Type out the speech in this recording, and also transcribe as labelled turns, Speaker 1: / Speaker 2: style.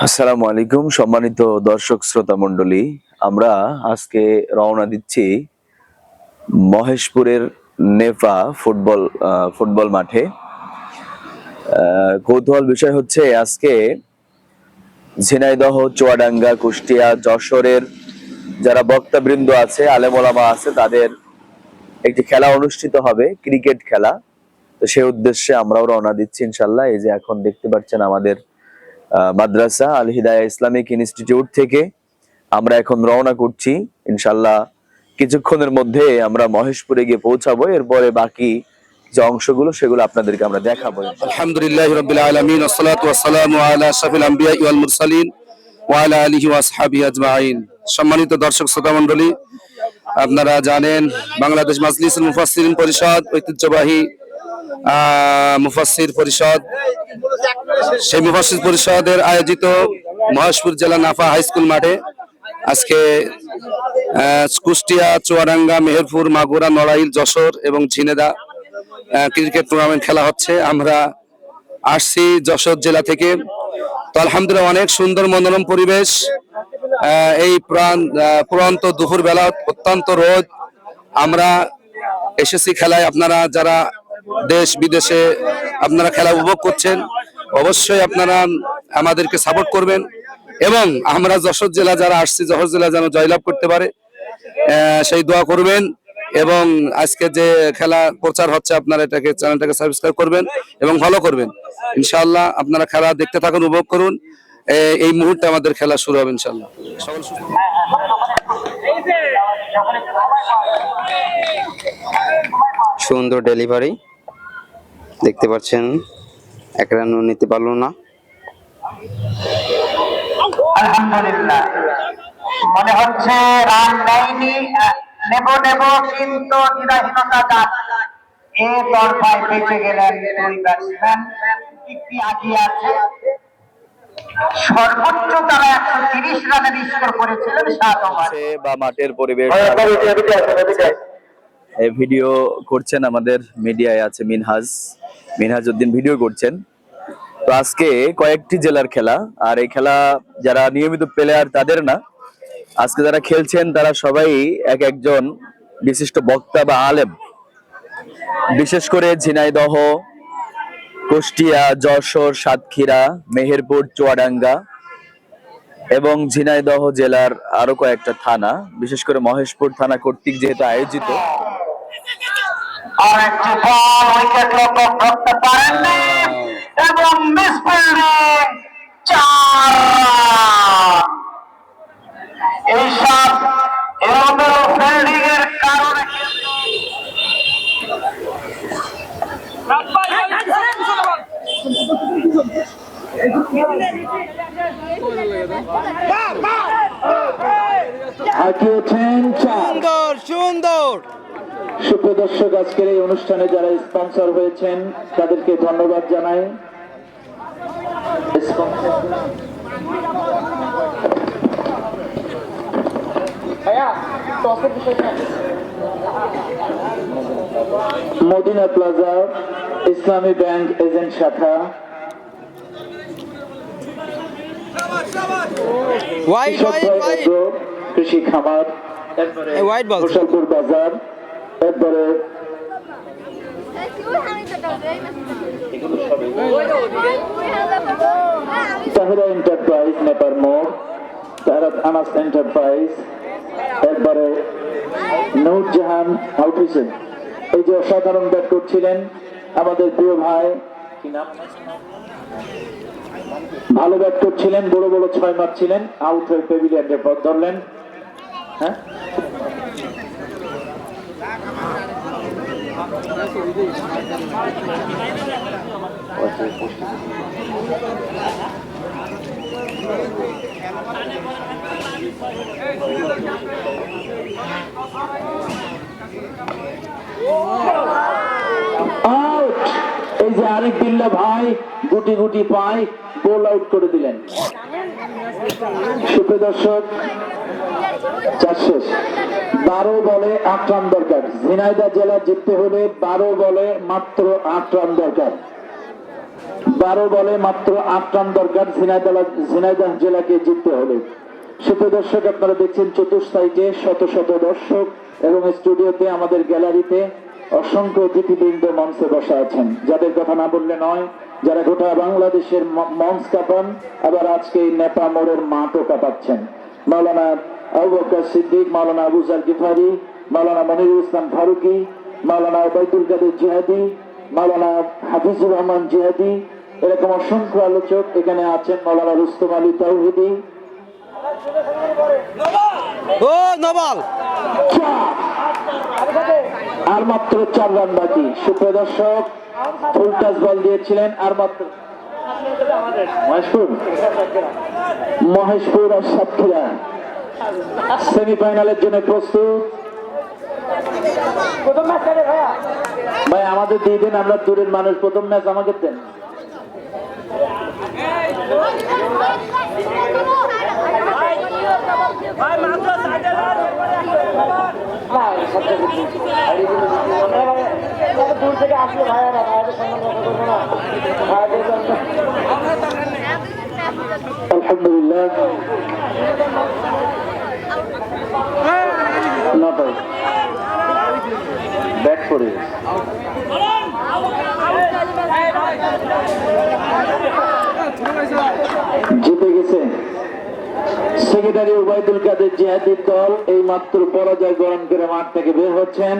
Speaker 1: আসসালামু আলাইকুম সম্মানিত দর্শক শ্রোতা মণ্ডলী, আমরা আজকে রওনা দিচ্ছি মহেশপুরের নেফা ফুটবল মাঠে। কৌতূহল বিষয় হচ্ছে আজকে ঝিনাইদহ, চুয়াডাঙ্গা, কুষ্টিয়া, যশোরের যারা বক্তাবৃন্দ আছে, আলেম ওলামা আছে, তাদের একটি খেলা অনুষ্ঠিত হবে, ক্রিকেট খেলা। তো সেই উদ্দেশ্যে আমরাও রওনা দিচ্ছি ইনশাল্লাহ। এই যে এখন দেখতে পাচ্ছেন আমাদের মাদ্রাসা আল হিদায়া ইসলামিক ইনস্টিটিউট থেকে আমরা এখন রওনা করছি ইনশাল্লাহ। কিছুক্ষণের মধ্যে আমরা মহেশপুরে গিয়ে পৌঁছাবো। এরপরে বাকি যে অংশগুলো সেগুলো আপনাদেরকে আমরা দেখাবো।
Speaker 2: আলহামদুলিল্লাহি রাব্বিল আলামিন, ওয়াসসালাতু ওয়াসসালামু আলা আশরাফিল আমবিয়া ওয়াল মুরসালিন ওয়া আলা আলিহি ওয়া আসহাবিহি আজমাইন। সম্মানিত দর্শক শ্রোতা মণ্ডলী, আপনারা জানেন বাংলাদেশ মাজলিসুল মুফাসসিরিন পরিষদ, ঐতিহ্যবাহী মুফাসসির পরিষদ, সেই মুফাসসির পরিষদের আয়োজিত মহেশপুর জেলা নাফা হাই স্কুল মাঠে আজকে কুষ্টিয়া, চুয়াডাঙ্গা, মেহেরপুর, মাগুরা, নড়াইল, যশোর এবং ঝিনেদা ক্রিকেট টুর্নামেন্ট খেলা হচ্ছে। আমরা আসছি যশোর জেলা থেকে। তো আলহামদুলিল্লাহ অনেক সুন্দর মনোরম পরিবেশ। এই পুরান্ত দুপুর বেলা অত্যন্ত রোদ। আমরা এসেছি খেলায়। আপনারা যারা দেশ বিদেশে আপনারা খেলা উপভোগ করছেন, অবশ্যই আপনারা আমাদেরকে সাপোর্ট করবেন এবং আমরা যশোর জেলা যারা আসছি, যশোর জেলা যেন জয়লাভ করতে পারে সেই দোয়া করবেন। এবং আজকে যে খেলা প্রচার হচ্ছে, আপনারা এটাকে চ্যানেলটাকে সাবস্ক্রাইব করবেন এবং ফলো করবেন। ইনশাআল্লাহ আপনারা খেলা দেখতে থাকুন, উপভোগ করুন। এই মুহূর্তে আমাদের খেলা শুরু হবে ইনশাআল্লাহ। সকল সুস্থ।
Speaker 3: সুন্দর ডেলিভারি দেখতে পাচ্ছেন, এক রানও নিতে পারলো না।
Speaker 4: আলহামদুলিল্লাহ, মনে হচ্ছে রান নেয়নি, নেব কিন্তু দ্বিধাহীনতা যাক। এ তরফায় বেঁচে গেলেন দুই ব্যাটসম্যান, একটি আগিয়ে আছে। সর্বোচ্চ তারা 130 রানের স্কোর করেছিলেন 7 ওভারে।
Speaker 1: বা মাঠের পরিবেশ ভিডিও করছেন, আমাদের মিডিয়ায় আছে মিনহাজ উদ্দিন ভিডিও করছেন। তো আজকে কয়েকটি জেলার খেলা, আর এই খেলা যারা নিয়মিত প্লেয়ার তাদের না, আজকে যারা খেলছেন তারা সবাই একজন বিশিষ্ট বক্তা বা আলেম। বিশেষ করে ঝিনাইদহ, কুষ্টিয়া, যশোর, সাতক্ষীরা, মেহেরপুর, চুয়াডাঙ্গা এবং ঝিনাইদহ জেলার আরো কয়েকটা থানা, বিশেষ করে মহেশপুর থানা কর্তৃক যেহেতু আয়োজিত।
Speaker 4: আরেকটি বল উইকেট লক্ষ্য করতে পারেননি এবং মিসফিল্ডিং 4 রান। এইসব এলোমেলো ফিল্ডিং এর কারণে
Speaker 5: সুন্দর। সুপ্রদর্শক, আজকের এই অনুষ্ঠানে যারা স্পন্সর হয়েছেন তাদেরকে ধন্যবাদ জানাই। মদিনা প্লাজা, ইসলামী ব্যাংক এজেন্ট শাখা, কৃষি খামার, গোসালপুর বাজার, এরপরে তাহিরা এন্টারপ্রাইজ, নেপার মোড়, তাহরাত আনাস এন্টারপ্রাইজ, একবারে নূরজাহান আউটরিচেন। এই যে অসাধারণ ব্যাট করছিলেন আমাদের প্রিয় ভাই, কি নাম, ভালো ব্যাট করছিলেন, বড় বড় 6 মারছিলেন, আউট হয়ে প্যাভিলিয়নে পথ ধরলেন। হ্যাঁ, আউট। এই যে আরেক বিল্লা ভাই গুটি গুটি পায়, বোল আউট করে দিলেন। সুপ্রিয় দর্শক, 4 শেষ। 12 বলে 8 রান দরকার। ঝিনাইদহ জেলা জিততে হলে 12 বলে মাত্র 8 রান দরকার। 12 বলে মাত্র 8 রান দরকার ঝিনাইদহ জেলাকে জিততে হবে। সুপ্রিয় দর্শক, আপনারা দেখছেন চতুর্সাইডে শত শত দর্শক এবং স্টুডিওতে আমাদের গ্যালারিতে অসংখ্য অতিথিবৃন্দ মঞ্চে বসা আছেন, যাদের কথা না বললে নয়, যারা গোটা বাংলাদেশের মঞ্চ কাঁপান, আবার আজকে এই নেপা মোড়ের মাঠও কাঁপাচ্ছেন। মাওলানা আবু বকর সিদ্দিক, মাওলানা আবু জার গিফারি, মাওলানা মনিরুল ইসলাম ফারুকি, মাওলানা ওবায়দুল কাদের জিহাদি, মাওলানা হাফিজুর রহমান জিহাদি, এরকম অসংখ্য আলোচক এখানে আছেন। মাওলানা রুস্তম আলী তাওহিদি। আর মাত্র 4 রান বাকি। সুপ্রিয় দর্শক, ফুল টাচ বল দিয়েছিলেন, আর মাত্র মহেশপুর আর সাতক্ষীরা সেমিফাইনালের জন্য প্রস্তুত। ভাই আমাদের দিয়ে দেন, আমরা দূরের মানুষ, প্রথম ম্যাচ আমাকে দেন। দূর থেকে আসলে ভাইয়ারা ভাইয়াদের সম্মান রক্ষা করবো না। আলহামদুলিল্লাহ, ব্যাট করে জিতে গেছে সেক্রেটারি ওবায়দুল কাদের জিহাদির দল। এই মাত্র পরাজয় গ্রহণ করে মাঠ থেকে বের হচ্ছেন।